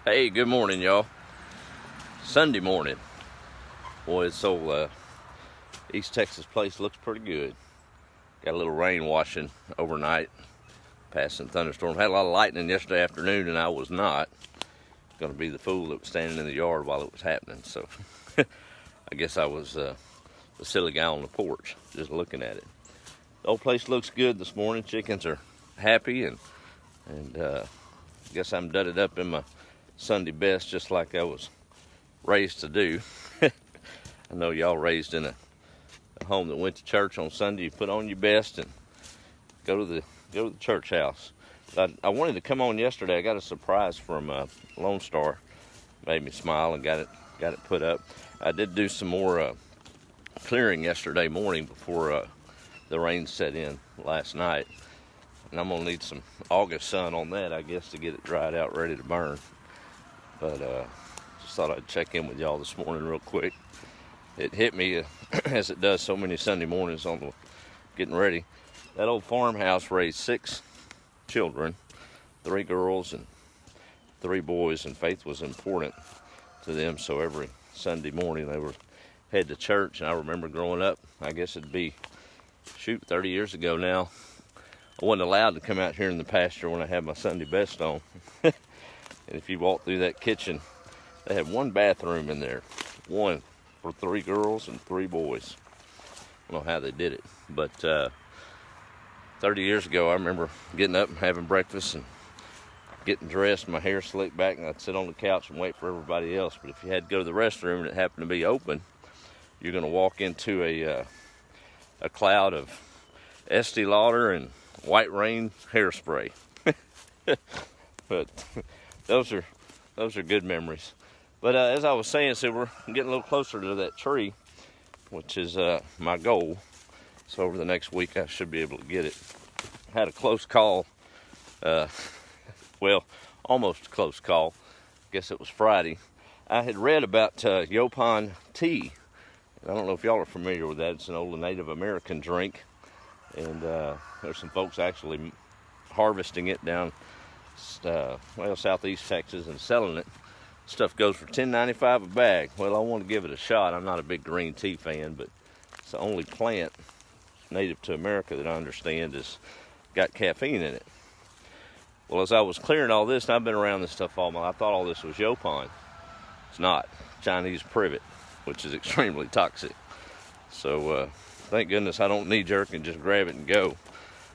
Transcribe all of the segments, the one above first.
Hey, good morning, y'all. Sunday morning. Boy, this old East Texas place looks pretty good. Got a little rain washing overnight, passing thunderstorm. Had a lot of lightning yesterday afternoon, and I was not going to be the fool that was standing in the yard while it was happening. So I guess I was the silly guy on the porch just looking at it. The old place looks good this morning. Chickens are happy, and I guess I'm dudded up in my Sunday best just like I was raised to do. I know y'all raised in a home that went to church on Sunday. You put on your best and go to the church house. I wanted to come on yesterday. I got a surprise from Lone Star. Made me smile and got it put up. I did do some more clearing yesterday morning before the rain set in last night, and I'm gonna need some August sun on that, I guess, to get it dried out, ready to burn. But just thought I'd check in with y'all this morning real quick. It hit me as it does so many Sunday mornings on the getting ready. That old farmhouse raised 6 children, 3 girls and 3 boys, and faith was important to them. So every Sunday morning they would head to church. And I remember growing up, I guess it'd be 30 years ago now, I wasn't allowed to come out here in the pasture when I had my Sunday best on. And if you walk through that kitchen, they had 1 bathroom in there, one for 3 girls and 3 boys. I don't know how they did it, but 30 years ago, I remember getting up and having breakfast and getting dressed, my hair slicked back, and I'd sit on the couch and wait for everybody else. But if you had to go to the restroom and it happened to be open, you're going to walk into a cloud of Estee Lauder and White Rain hairspray. But those are good memories. But as I was saying, so we're getting a little closer to that tree, which is my goal. So over the next week, I should be able to get it. Had a close call. Well, almost a close call. Guess it was Friday. I had read about Yaupon tea. I don't know if y'all are familiar with that. It's an old Native American drink. And there's some folks actually harvesting it down southeast Texas and selling it. Stuff goes for $10.95 a bag. Well, I want to give it a shot. I'm not a big green tea fan, but it's the only plant native to America that I understand has got caffeine in it. Well, as I was clearing all this, and I've been around this stuff all my life, I thought all this was Yaupon. It's not. Chinese privet, which is extremely toxic. So thank goodness I don't knee-jerk and just grab it and go.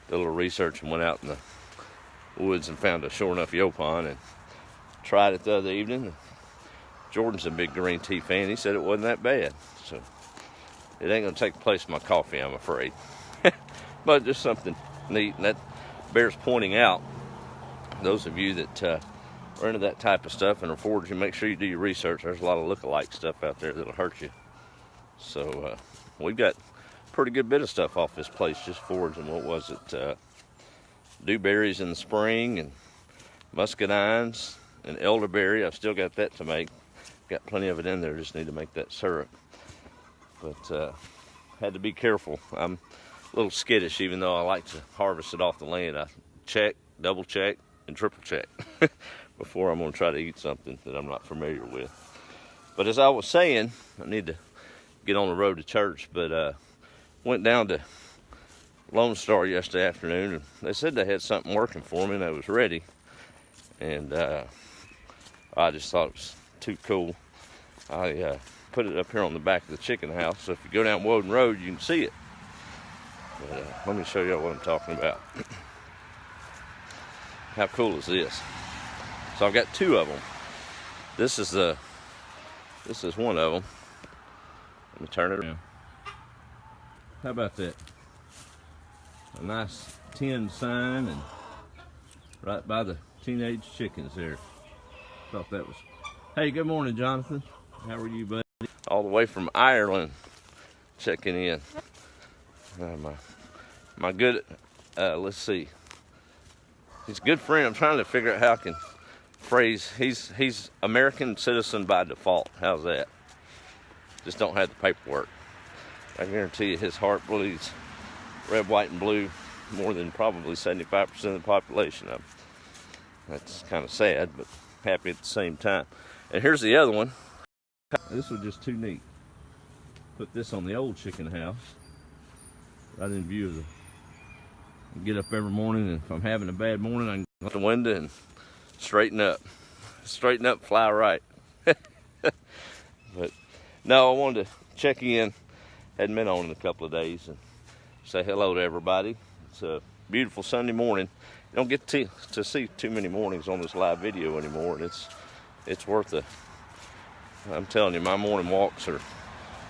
Did a little research and went out in the woods and found a sure enough Yaupon and tried it the other evening. Jordan's a big green tea fan. He said it wasn't that bad. So it ain't gonna take the place of my coffee, I'm afraid. But just something neat, and that bears pointing out. Those of you that are into that type of stuff and are foraging, make sure you do your research. There's a lot of look-alike stuff out there that'll hurt you. So we've got a pretty good bit of stuff off this place just foraging. What was it? Dewberries in the spring, and muscadines, and elderberry. I've still got that to make. Got plenty of it in there. Just need to make that syrup. But had to be careful. I'm a little skittish, even though I like to harvest it off the land. I check, double check, and triple check before I'm going to try to eat something that I'm not familiar with. But as I was saying, I need to get on the road to church. But went down to Lone Star yesterday afternoon, and they said they had something working for me, and I was ready. And I just thought it was too cool. I put it up here on the back of the chicken house, so if you go down Woden Road, you can see it. But let me show y'all what I'm talking about. How cool is this? So I've got 2 of them. This is one of them. Let me turn it around. How about that? A nice tin sign, and right by the teenage chickens there. Thought that was. Hey, good morning, Jonathan. How are you, buddy? All the way from Ireland, checking in. My good. Let's see. He's a good friend. I'm trying to figure out how I can phrase. He's American citizen by default. How's that? Just don't have the paperwork. I guarantee you, his heart bleeds red, white, and blue more than probably 75% of the population. That's kind of sad, but happy at the same time. And here's the other one. This was just too neat. Put this on the old chicken house, right in view of the. Get up every morning, and if I'm having a bad morning, I can go out the window and straighten up, fly right. But no, I wanted to check in. Hadn't been on in a couple of days, and say hello to everybody. It's a beautiful Sunday morning. You don't get to see too many mornings on this live video anymore, and it's worth it. I'm telling you, my morning walks are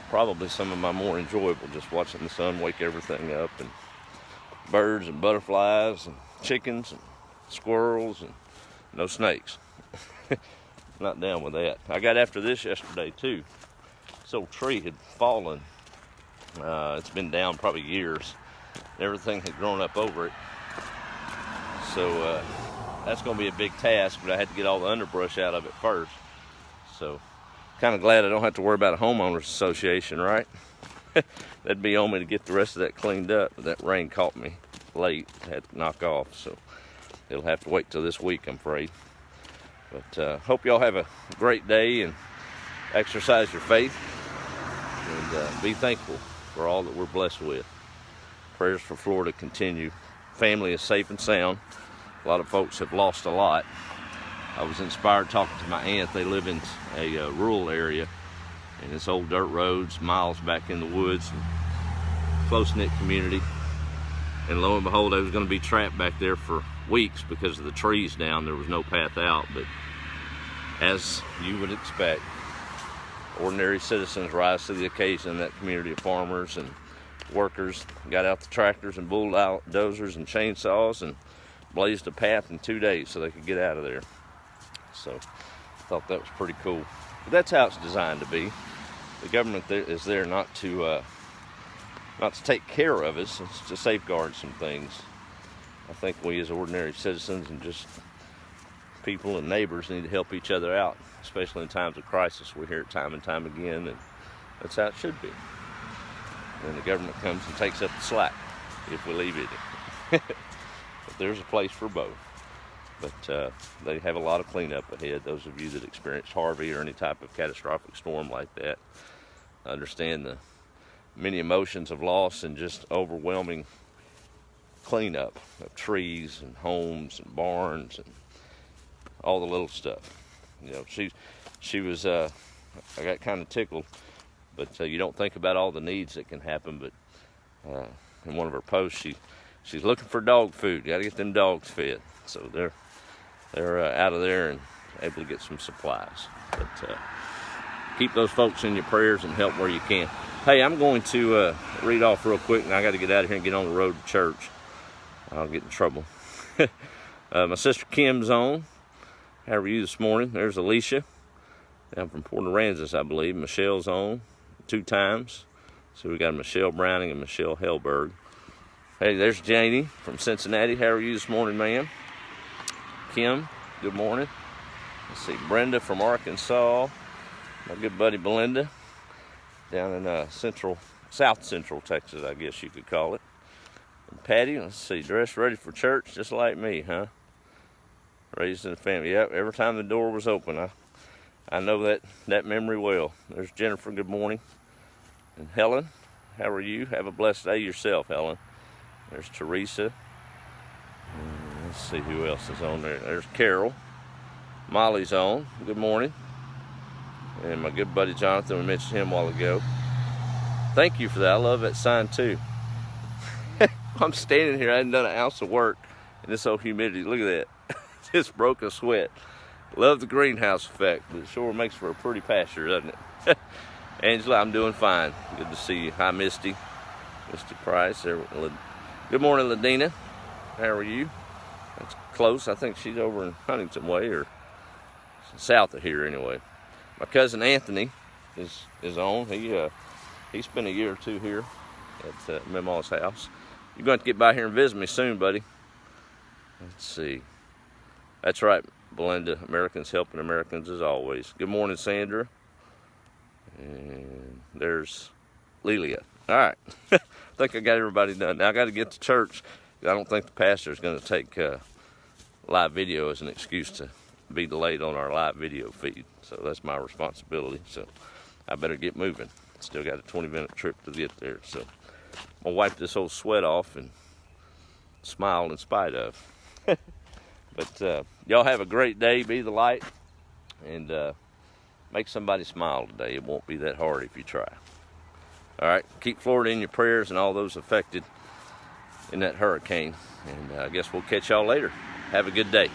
probably some of my more enjoyable. Just watching the sun wake everything up, and birds and butterflies and chickens and squirrels and no snakes. Not down with that. I got after this yesterday too. This old tree had fallen. It's been down probably years. Everything had grown up over it. So that's going to be a big task, but I had to get all the underbrush out of it first. So kind of glad I don't have to worry about a homeowners association, right? That'd be on me to get the rest of that cleaned up, but that rain caught me late. I had to knock off, so it'll have to wait till this week, I'm afraid. But hope y'all have a great day and exercise your faith, and be thankful for all that we're blessed with. Prayers for Florida continue. Family is safe and sound. A lot of folks have lost a lot. I was inspired talking to my aunt. They live in a rural area, and it's old dirt roads, miles back in the woods, close-knit community. And lo and behold, I was going to be trapped back there for weeks because of the trees down. There was no path out, but as you would expect, ordinary citizens rise to the occasion in that community of farmers and workers. Got out the tractors and bulldozers and chainsaws and blazed a path in 2 days so they could get out of there. So I thought that was pretty cool. But that's how it's designed to be. The government is there not to take care of us, it's to safeguard some things. I think we as ordinary citizens and just people and neighbors need to help each other out, especially in times of crisis. We hear it time and time again, and that's how it should be. And the government comes and takes up the slack if we leave it. But there's a place for both. But they have a lot of cleanup ahead. Those of you that experienced Harvey or any type of catastrophic storm like that understand the many emotions of loss and just overwhelming cleanup of trees and homes and barns and all the little stuff. You know, she was I got kind of tickled, but you don't think about all the needs that can happen. But in one of her posts, she's looking for dog food. Got to get them dogs fed. So they're out of there and able to get some supplies. But keep those folks in your prayers and help where you can. Hey, I'm going to read off real quick, and I got to get out of here and get on the road to church. I'll get in trouble. My sister Kim's on. How are you this morning? There's Alicia down from Port Aransas, I believe. Michelle's on 2 times. So we got Michelle Browning and Michelle Hellberg. Hey, there's Janie from Cincinnati. How are you this morning, ma'am? Kim, good morning. Let's see, Brenda from Arkansas. My good buddy Belinda down in South Central Texas, I guess you could call it. And Patty, let's see, dressed ready for church just like me, huh? Raised in a family. Yep, every time the door was open, I know that memory well. There's Jennifer, good morning. And Helen, how are you? Have a blessed day yourself, Helen. There's Teresa. And let's see who else is on there. There's Carol. Molly's on. Good morning. And my good buddy Jonathan, we mentioned him a while ago. Thank you for that. I love that sign too. I'm standing here, I hadn't done an ounce of work in this old humidity. Look at that. Just broke a sweat. Love the greenhouse effect, but it sure makes for a pretty pasture, doesn't it? Angela, I'm doing fine. Good to see you. Hi, Misty. Misty Price. Good morning, Ladina. How are you? That's close. I think she's over in Huntington Way, or south of here anyway. My cousin Anthony is on. He spent a year or 2 here at Mama's house. You're going to get by here and visit me soon, buddy. Let's see. That's right, Belinda. Americans helping Americans as always. Good morning, Sandra. And there's Lelia. All right. I think I got everybody done. Now I got to get to church. I don't think the pastor is going to take live video as an excuse to be delayed on our live video feed. So that's my responsibility. So I better get moving. Still got a 20-minute trip to get there. So I'll wipe this old sweat off and smile in spite of. But y'all have a great day. Be the light, and make somebody smile today. It won't be that hard if you try. All right, keep Florida in your prayers and all those affected in that hurricane. And I guess we'll catch y'all later. Have a good day.